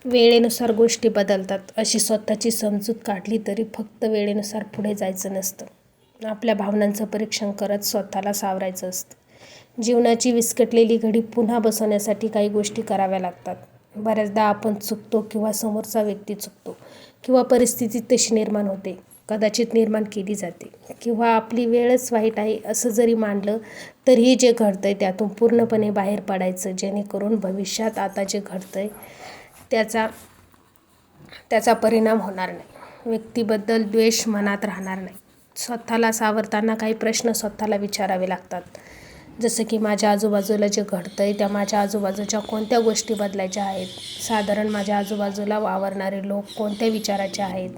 वेळेनुसार गोष्टी बदलतात अशी स्वतःची समजूत काढली तरी फक्त वेळेनुसार पुढे जायचं नसतं. आपल्या भावनांचं परीक्षण करत स्वतःला सावरायचं असतं. जीवनाची विस्कटलेली घडी पुन्हा बसवण्यासाठी काही गोष्टी कराव्या लागतात. बऱ्याचदा आपण चुकतो किंवा समोरचा व्यक्ती चुकतो किंवा परिस्थिती तशी निर्माण होते, कदाचित निर्माण केली जाते किंवा आपली वेळच वाईट आहे असं जरी मानलं तरीही जे घडतंय त्यातून पूर्णपणे बाहेर पडायचं, जेणेकरून भविष्यात आता जे घडतंय त्याचा परिणाम होणार नाही. व्यक्तीबद्दल द्वेष मनात राहणार नाही. स्वतःला सावरताना काही प्रश्न स्वतःला विचारावे लागतात. जसं की माझ्या आजूबाजूला जे घडतंय त्या माझ्या आजूबाजूच्या कोणत्या गोष्टी बदलायच्या आहेत, साधारण माझ्या आजूबाजूला वावरणारे लोक कोणत्या विचाराचे आहेत,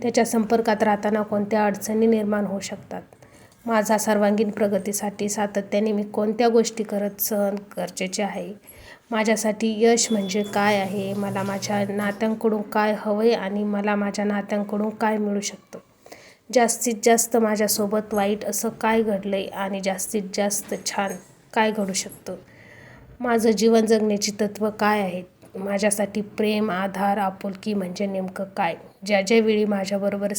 त्याच्या संपर्कात राहताना कोणत्या अडचणी निर्माण होऊ शकतात, माझा सर्वांगीण प्रगतीसाठी सातत्याने मी कोणत्या गोष्टी सहन गरजेचे आहे, माझ्यासाठी यश म्हणजे काय आहे, मला माझ्या नात्यांकडून काय हवंय आणि मला माझ्या नात्यांकडून काय मिळू शकतं, जास्तीत जास्त माझ्यासोबत वाईट असं काय घडलंय आणि जास्तीत जास्त छान काय घडू शकतं, माझं जीवन जगण्याची तत्त्व काय आहेत, माझ्यासाठी प्रेम, आधार, आपुलकी म्हणजे नेमकं काय, ज्या वेळी माझ्याबरोबर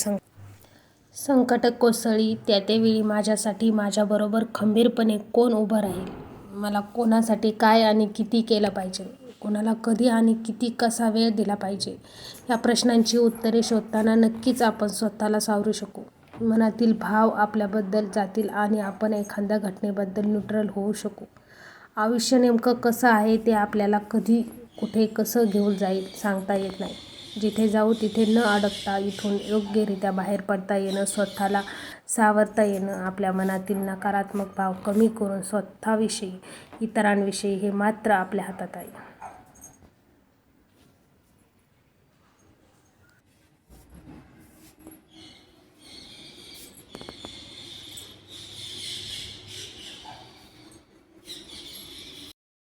संकट कोसळली त्यावेळी माझ्यासाठी माझ्याबरोबर खंबीरपणे कोण उभं राहील, मला कोणासाठी काय आणि किती केलं पाहिजे, कोणाला कधी आणि किती कसा वेळ दिला पाहिजे, या प्रश्नांची उत्तरे शोधताना नक्कीच आपण स्वतःला सावरू शकू. मनातील भाव आपल्याबद्दल जातील आणि आपण एखाद्या घटनेबद्दल न्यूट्रल होऊ शकू. आयुष्य नेमकं कसं आहे ते आपल्याला कधी कुठे कसं घेऊन जाईल सांगता येत नाही. जिथे जाऊ तिथे न अडकता इथून योग्यरित्या बाहेर पडता येणं, स्वतःला सावरता येणं, आपल्या मनातील नकारात्मक भाव कमी करून स्वतःविषयी, इतरांविषयी हे मात्र आपल्या हातात आहे.